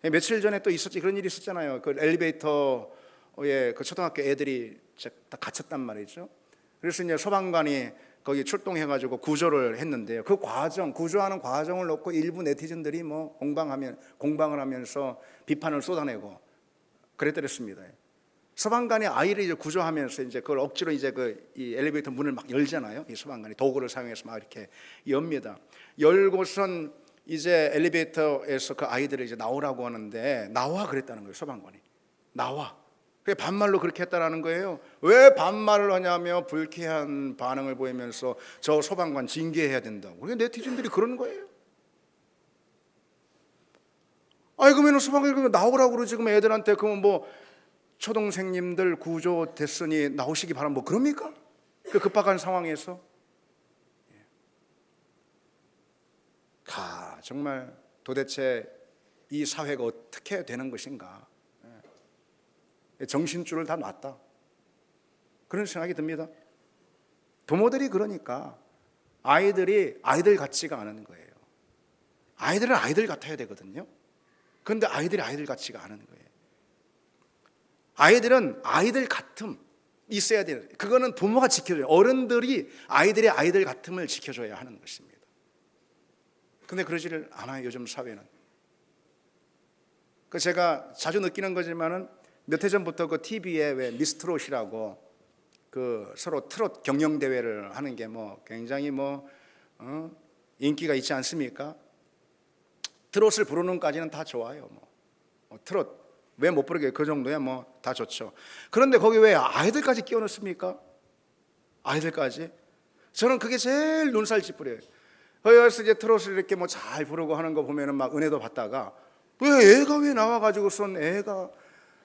며칠 전에 또 그런 일이 있었잖아요. 그 엘리베이터에 그 초등학교 애들이 다 갇혔단 말이죠. 그래서 이제 소방관이 거기 출동해가지고 구조를 했는데요. 그 구조하는 과정을 놓고 일부 네티즌들이 공방을 하면서 비판을 쏟아내고 그랬더랬습니다. 소방관이 아이를 이제 구조하면서 이제 그걸 억지로 이 엘리베이터 문을 열잖아요. 이 소방관이 도구를 사용해서 이렇게 엽니다. 열고선 이제 엘리베이터에서 그 아이들을 이제 나오라고 하는데, 나와 그랬다는 거예요. 소방관이 나와. 그게 반말로 그렇게 했다라는 거예요. 왜 반말을 하냐며 불쾌한 반응을 보이면서 저 소방관 징계해야 된다고. 그게 네티즌들이 그런 거예요. 아이 그러면 소방관 나오라고 그러지. 지금 애들한테 그러면 뭐 초동생님들 구조됐으니 나오시기 바랍니다. 뭐 그럽니까? 그 급박한 상황에서 정말 도대체 이 사회가 어떻게 되는 것인가? 정신줄을 다 놨다. 그런 생각이 듭니다. 부모들이 그러니까 아이들이 아이들 같지가 않은 거예요. 아이들은 아이들 같아야 되거든요. 그런데 아이들이 아이들 같지가 않은 거예요. 아이들은 아이들 같음 있어야 돼요. 그거는 부모가 지켜줘요. 어른들이 아이들의 아이들 같음을 지켜줘야 하는 것입니다. 근데 그러지를 않아요, 요즘 사회는. 제가 자주 느끼는 거지만은 몇 해 전부터 그 TV에 왜 미스트롯이라고 그 서로 트롯 경영 대회를 하는 게 뭐 굉장히 인기가 있지 않습니까? 트롯을 부르는 까지는 다 좋아요. 트롯 왜 못 부르게 그 정도야 다 좋죠. 그런데 거기 왜 아이들까지 끼워 넣습니까? 아이들까지? 저는 그게 제일 눈살 찌푸려요. 거기서 이제 트롯을 이렇게 잘 부르고 하는 거 보면은 막 은혜도 받다가 왜 애가 왜 나와가지고선 애가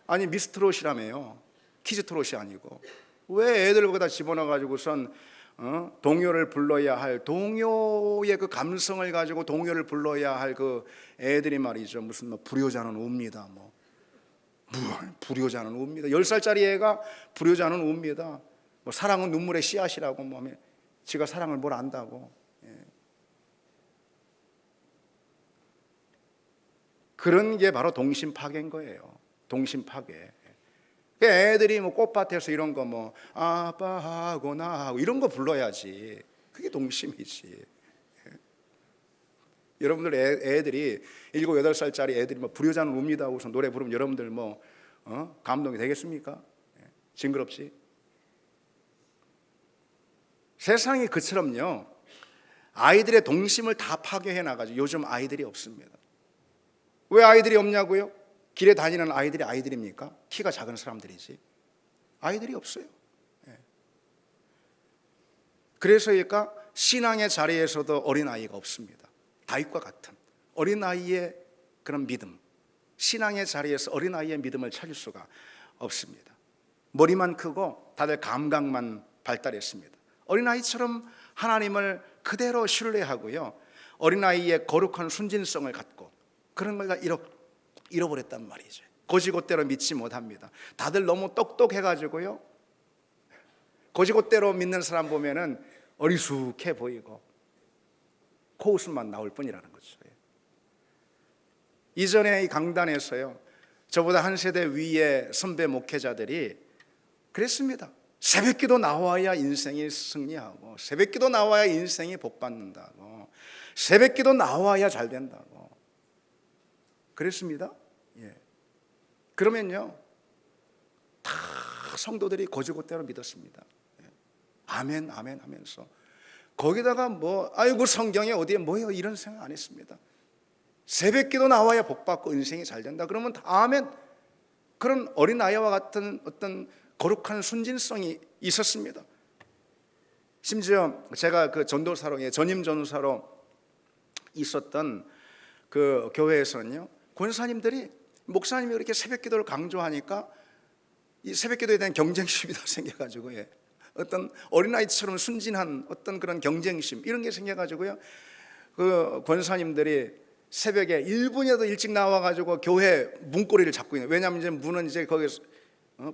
아니 미스트롯이라며요. 키즈 트롯이 아니고 왜 애들 거기다 집어넣어가지고선 동요를 불러야 할 동요의 그 감성을 가지고 동요를 불러야 할 그 애들이 말이죠. 무슨 불효자는 웁니다. 불효자는 웁니다. 10살짜리 애가 불효자는 웁니다. 사랑은 눈물의 씨앗이라고 지가 사랑을 뭘 안다고. 그런 게 바로 동심 파괴인 거예요. 동심 파괴. 애들이 꽃밭에서 이런 거 아빠하고 나하고 이런 거 불러야지. 그게 동심이지. 여러분들 애들이 7, 8살짜리 애들이 불효자는 웁니다 하고서 노래 부르면 여러분들 감동이 되겠습니까? 징그럽지. 세상이 그처럼요. 아이들의 동심을 다 파괴해 나가지고 요즘 아이들이 없습니다. 왜 아이들이 없냐고요? 길에 다니는 아이들이 아이들입니까? 키가 작은 사람들이지. 아이들이 없어요. 그래서일까 신앙의 자리에서도 어린아이가 없습니다. 다윗과 같은 어린아이의 그런 믿음, 신앙의 자리에서 어린아이의 믿음을 찾을 수가 없습니다. 머리만 크고 다들 감각만 발달했습니다. 어린아이처럼 하나님을 그대로 신뢰하고요, 어린아이의 거룩한 순진성을 갖고 그런 걸 다 잃어버렸단 말이죠. 고지고대로 믿지 못합니다. 다들 너무 똑똑해가지고요, 고지고대로 믿는 사람 보면은 어리숙해 보이고 코웃음만 나올 뿐이라는 거죠. 이전에 이 강단에서요, 저보다 한 세대 위의 선배 목회자들이 그랬습니다. 새벽기도 나와야 인생이 승리하고, 새벽기도 나와야 인생이 복받는다고, 새벽기도 나와야 잘 된다고 그랬습니다. 그러면요, 다 성도들이 고지고대로 믿었습니다. 아멘 아멘 하면서 거기다가 아이고 성경에 어디에 뭐예요 이런 생각 안 했습니다. 새벽기도 나와야 복받고 인생이 잘 된다 그러면 다 아멘. 그런 어린아이와 같은 어떤 거룩한 순진성이 있었습니다. 심지어 제가 그 전도사로, 전임 전도사로 있었던 그 교회에서는요, 권사님들이, 목사님이 이렇게 새벽기도를 강조하니까 이 새벽기도에 대한 경쟁심이 더 생겨가지고, 어떤 어린아이처럼 순진한 어떤 그런 경쟁심 이런 게 생겨가지고요, 그 권사님들이 새벽에 1분이라도 일찍 나와가지고 교회 문고리를 잡고 있는. 왜냐하면 이제 문은 이제 거기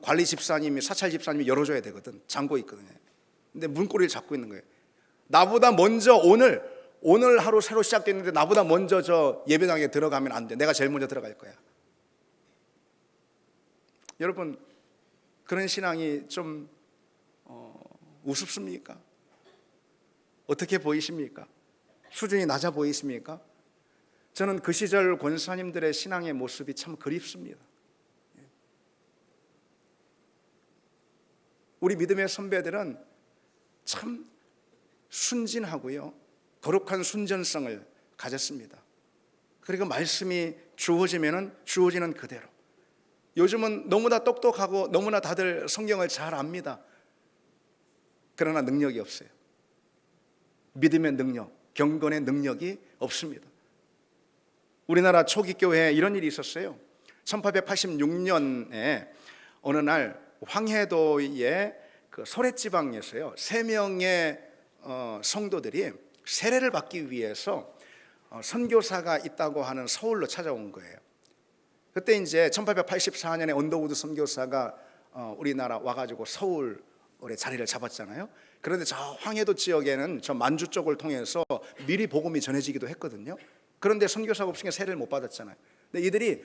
관리 집사님이, 사찰 집사님이 열어줘야 되거든. 잠고 있거든요. 근데 문고리를 잡고 있는 거예요. 나보다 먼저 오늘 하루 새로 시작됐는데 나보다 먼저 저 예배당에 들어가면 안 돼. 내가 제일 먼저 들어갈 거야. 여러분, 그런 신앙이 좀 우습습니까? 어떻게 보이십니까? 수준이 낮아 보이십니까? 저는 그 시절 권사님들의 신앙의 모습이 참 그립습니다. 우리 믿음의 선배들은 참 순진하고요, 거룩한 순전성을 가졌습니다. 그리고 말씀이 주어지면은 주어지는 그대로. 요즘은 너무나 똑똑하고 너무나 다들 성경을 잘 압니다. 그러나 능력이 없어요. 믿음의 능력, 경건의 능력이 없습니다. 우리나라 초기 교회에 이런 일이 있었어요. 1886년에 어느 날 황해도의 그 소래지방에서요, 3명의 성도들이 세례를 받기 위해서 선교사가 있다고 하는 서울로 찾아온 거예요. 그때 이제 1884년에 언더우드 선교사가 우리나라 와가지고 서울에 자리를 잡았잖아요. 그런데 저 황해도 지역에는 저 만주 쪽을 통해서 미리 복음이 전해지기도 했거든요. 그런데 선교사가 없으니까 세례를 못 받았잖아요. 근데 이들이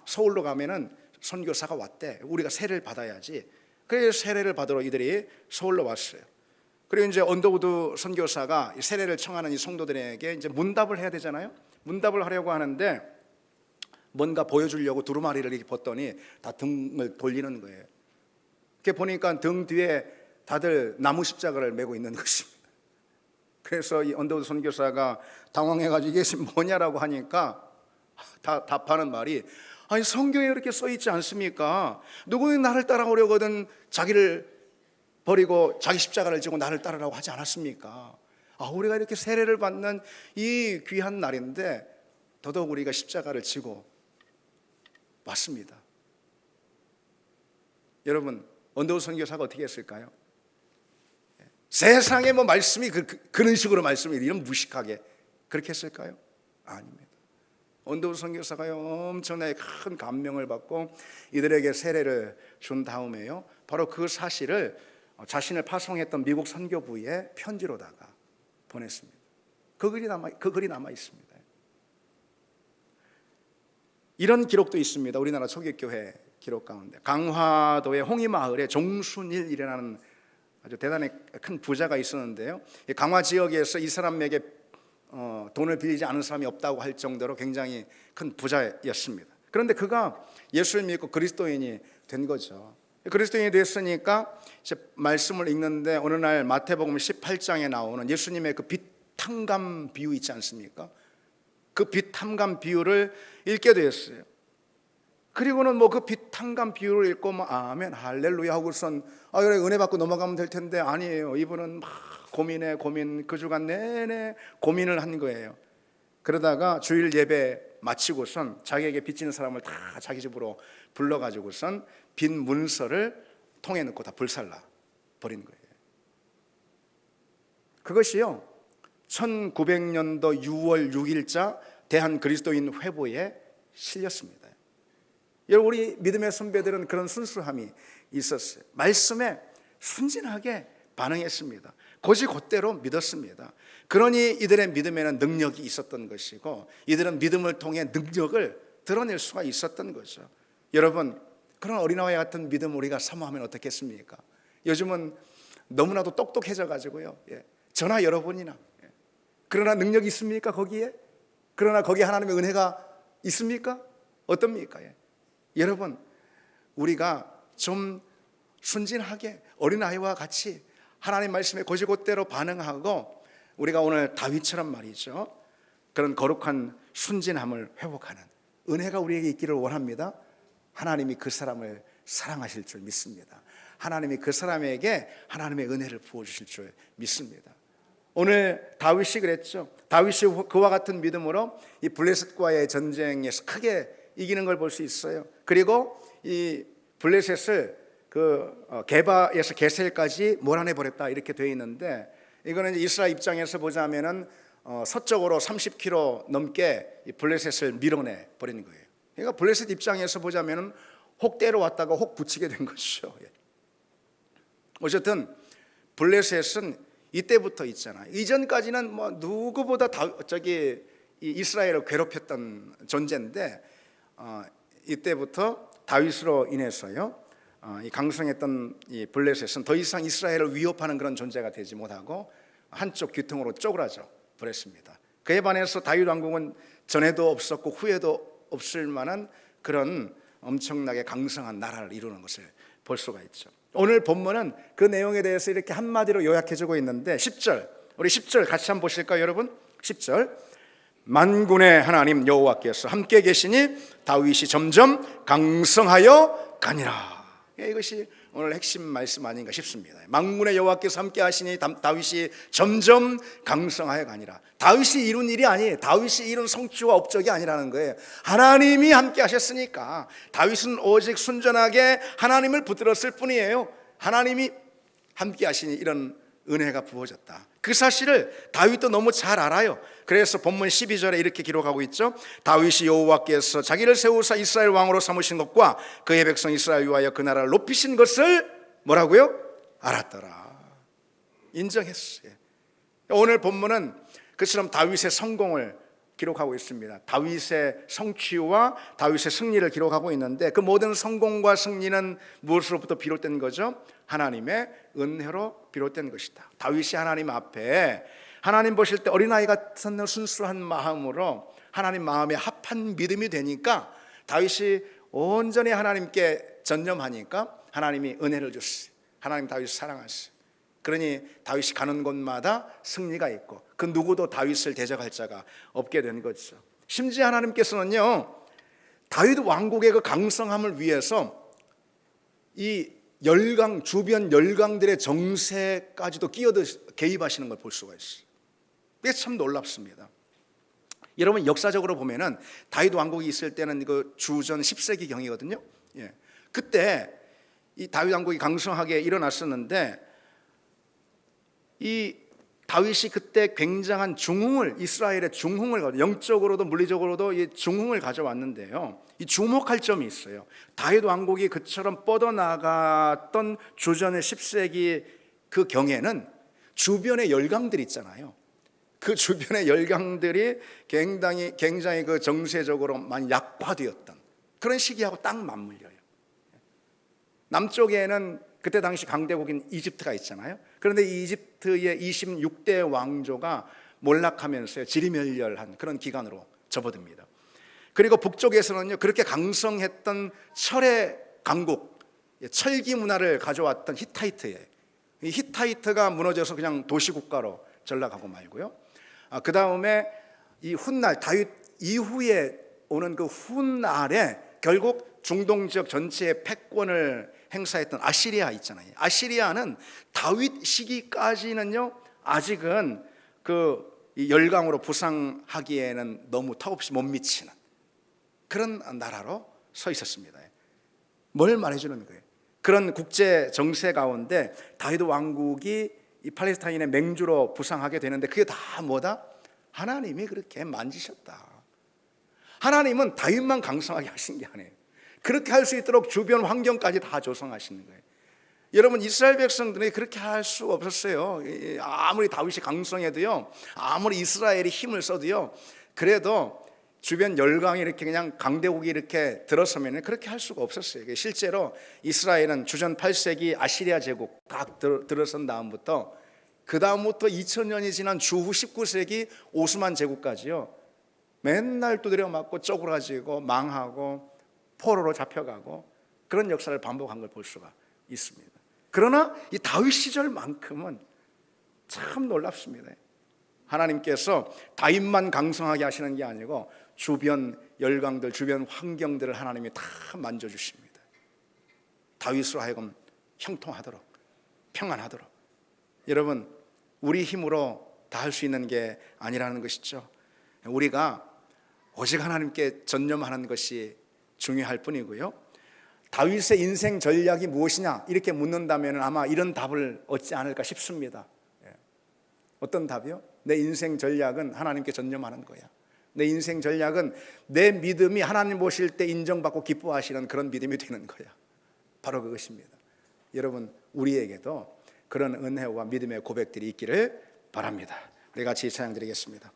서울로 가면은 선교사가 왔대, 우리가 세례를 받아야지. 그래서 세례를 받으러 이들이 서울로 왔어요. 그리고 이제 언더우드 선교사가 세례를 청하는 이 성도들에게 이제 문답을 해야 되잖아요. 문답을 하려고 하는데 뭔가 보여주려고 두루마리를 이렇게 벗더니 다 등을 돌리는 거예요. 이렇게 보니까 등 뒤에 다들 나무 십자가를 메고 있는 것입니다. 그래서 이 언더우드 선교사가 당황해가지고 이게 뭐냐라고 하니까 답하는 말이, 아니 성경에 그렇게 써 있지 않습니까? 누구는 나를 따라오려거든 자기를 버리고 자기 십자가를 지고 나를 따르라고 하지 않았습니까? 우리가 이렇게 세례를 받는 이 귀한 날인데 더더욱 우리가 십자가를 지고 왔습니다. 여러분, 언더우드 선교사가 어떻게 했을까요? 세상에 뭐 말씀이 그런 식으로 말씀이 이런 무식하게 그렇게 했을까요? 아닙니다. 언더우드 선교사가 엄청나게 큰 감명을 받고 이들에게 세례를 준 다음에요, 바로 그 사실을 자신을 파송했던 미국 선교부에 편지로다가 보냈습니다. 그 글이 남아 있습니다. 이런 기록도 있습니다. 우리나라 초기교회 기록 가운데 강화도의 홍이마을에 종순일이라는 아주 대단히 큰 부자가 있었는데요, 강화 지역에서 이 사람에게 돈을 빌리지 않은 사람이 없다고 할 정도로 굉장히 큰 부자였습니다. 그런데 그가 예수를 믿고 그리스도인이 된 거죠. 그리스도인이 됐으니까 이제 말씀을 읽는데 어느 날 마태복음 18장에 나오는 예수님의 그 빛 탐감 비유 있지 않습니까? 그 빛 탐감 비유를 읽게 되었어요. 그리고는 뭐 그 빛 탐감 비유를 읽고 아멘 할렐루야 하고선 그래 은혜 받고 넘어가면 될 텐데, 아니에요. 이분은 막 고민 그 주간 내내 고민을 한 거예요. 그러다가 주일 예배 마치고선 자기에게 빚지는 사람을 다 자기 집으로 불러가지고선 빈 문서를 통에 넣고 다 불살라 버린 거예요. 그것이요 1900년도 6월 6일자 대한 그리스도인 회보에 실렸습니다. 여러분, 우리 믿음의 선배들은 그런 순수함이 있었어요. 말씀에 순진하게 반응했습니다. 곧대로 믿었습니다. 그러니 이들의 믿음에는 능력이 있었던 것이고 이들은 믿음을 통해 능력을 드러낼 수가 있었던 거죠. 여러분, 그런 어린아이 같은 믿음 우리가 사모하면 어떻겠습니까? 요즘은 너무나도 똑똑해져 가지고요, 전화 여러 번이나, 그러나 능력이 있습니까 거기에? 그러나 거기에 하나님의 은혜가 있습니까? 어떻습니까? 여러분, 우리가 좀 순진하게 어린아이와 같이 하나님 말씀에 곧대로 반응하고 우리가 오늘 다윗처럼 말이죠, 그런 거룩한 순진함을 회복하는 은혜가 우리에게 있기를 원합니다. 하나님이 그 사람을 사랑하실 줄 믿습니다. 하나님이 그 사람에게 하나님의 은혜를 부어주실 줄 믿습니다. 오늘 다윗이 그랬죠. 다윗이 그와 같은 믿음으로 이 블레셋과의 전쟁에서 크게 이기는 걸 볼 수 있어요. 그리고 이 블레셋을 게바에서 게셀까지 몰아내 버렸다 이렇게 되어 있는데, 이거는 이스라엘 입장에서 보자면은 서쪽으로 30km 넘게 이 블레셋을 밀어내 버리는 거예요. 그러니까 블레셋 입장에서 보자면은 혹대로 왔다가 혹 붙이게 된 것이죠. 어쨌든 블레셋은 이때부터 있잖아요. 이전까지는 뭐 누구보다 이스라엘을 괴롭혔던 존재인데 이때부터 다윗으로 인해서요, 이 강성했던 이 블레셋은 더 이상 이스라엘을 위협하는 그런 존재가 되지 못하고 한쪽 귀퉁으로 쪼그라져 버렸습니다. 그에 반해서 다윗 왕국은 전에도 없었고 후에도 없을 만한 그런 엄청나게 강성한 나라를 이루는 것을 볼 수가 있죠. 오늘 본문은 그 내용에 대해서 이렇게 한마디로 요약해주고 있는데 10절, 우리 10절 같이 한번 보실까요 여러분? 10절, 만군의 하나님 여호와께서 함께 계시니 다윗이 점점 강성하여 가니라. 이것이 오늘 핵심 말씀 아닌가 싶습니다. 만군의 여호와께서 함께 하시니 다윗이 점점 강성하여 가니라. 다윗이 이룬 일이 아니에요. 다윗이 이룬 성취와 업적이 아니라는 거예요. 하나님이 함께 하셨으니까 다윗은 오직 순전하게 하나님을 붙들었을 뿐이에요. 하나님이 함께 하시니 이런 은혜가 부어졌다. 그 사실을 다윗도 너무 잘 알아요. 그래서 본문 12절에 이렇게 기록하고 있죠. 다윗이 여호와께서 자기를 세우사 이스라엘 왕으로 삼으신 것과 그의 백성 이스라엘 위하여 그 나라를 높이신 것을 뭐라고요? 알았더라. 인정했어요. 오늘 본문은 그처럼 다윗의 성공을 기록하고 있습니다. 다윗의 성취와 다윗의 승리를 기록하고 있는데 그 모든 성공과 승리는 무엇으로부터 비롯된 거죠? 하나님의 은혜로 비롯된 것이다. 다윗이 하나님 앞에 하나님 보실 때 어린아이 같은 순수한 마음으로 하나님 마음에 합한 믿음이 되니까 다윗이 온전히 하나님께 전념하니까 하나님이 은혜를 줬어요. 하나님 다윗을 사랑하셨어요. 그러니 다윗이 가는 곳마다 승리가 있고 그 누구도 다윗을 대적할 자가 없게 된 거죠. 심지어 하나님께서는요, 다윗 왕국의 그 강성함을 위해서 이 열강, 주변 열강들의 정세까지도 개입하시는 걸 볼 수가 있어요. 이게 참 놀랍습니다. 여러분 역사적으로 보면은 다윗 왕국이 있을 때는 그 주전 10세기 경이거든요. 예. 그때 이 다윗 왕국이 강성하게 일어났었는데 이 다윗이 그때 굉장한 중흥을, 이스라엘의 중흥을, 영적으로도 물리적으로도 이 중흥을 가져왔는데요, 이 주목할 점이 있어요. 다윗 왕국이 그처럼 뻗어나갔던 주전의 10세기 그 경에는 주변의 열강들 있잖아요. 그 주변의 열강들이 굉장히 그 정세적으로 많이 약화되었던 그런 시기하고 딱 맞물려요. 남쪽에는 그때 당시 강대국인 이집트가 있잖아요. 그런데 이 이집트의 26대 왕조가 몰락하면서 지리멸렬한 그런 기간으로 접어듭니다. 그리고 북쪽에서는요, 그렇게 강성했던 철의 강국, 철기 문화를 가져왔던 히타이트에, 이 히타이트가 무너져서 그냥 도시국가로 전락하고 말고요. 그 다음에 이 훗날 다윗 이후에 오는 그 훗날에 결국 중동 지역 전체의 패권을 행사했던 아시리아 있잖아요. 아시리아는 다윗 시기까지는요, 아직은 그 열강으로 부상하기에는 너무 턱없이 못 미치는 그런 나라로 서 있었습니다. 뭘 말해주는 거예요? 그런 국제 정세 가운데 다윗 왕국이 이 팔레스타인의 맹주로 부상하게 되는데 그게 다 뭐다? 하나님이 그렇게 만지셨다. 하나님은 다윗만 강성하게 하신 게 아니에요. 그렇게 할 수 있도록 주변 환경까지 다 조성하시는 거예요. 여러분 이스라엘 백성들이 그렇게 할 수 없었어요. 아무리 다윗이 강성해도요, 아무리 이스라엘이 힘을 써도요, 그래도 주변 열강이 이렇게 그냥 강대국이 이렇게 들어서면 그렇게 할 수가 없었어요. 실제로 이스라엘은 주전 8세기 아시리아 제국 딱 들어선 다음부터 그 다음부터 2000년이 지난 주후 19세기 오스만 제국까지요, 맨날 두드려 맞고 쪼그라지고 망하고 포로로 잡혀가고 그런 역사를 반복한 걸 볼 수가 있습니다. 그러나 이 다윗 시절만큼은 참 놀랍습니다. 하나님께서 다윗만 강성하게 하시는 게 아니고 주변 열강들, 주변 환경들을 하나님이 다 만져주십니다. 다윗으로 하여금 형통하도록, 평안하도록. 여러분 우리 힘으로 다 할 수 있는 게 아니라는 것이죠. 우리가 오직 하나님께 전념하는 것이 중요할 뿐이고요. 다윗의 인생 전략이 무엇이냐 이렇게 묻는다면 아마 이런 답을 얻지 않을까 싶습니다. 어떤 답이요? 내 인생 전략은 하나님께 전념하는 거야. 내 인생 전략은 내 믿음이 하나님 보실 때 인정받고 기뻐하시는 그런 믿음이 되는 거야. 바로 그것입니다. 여러분 우리에게도 그런 은혜와 믿음의 고백들이 있기를 바랍니다. 우리 같이 찬양 드리겠습니다.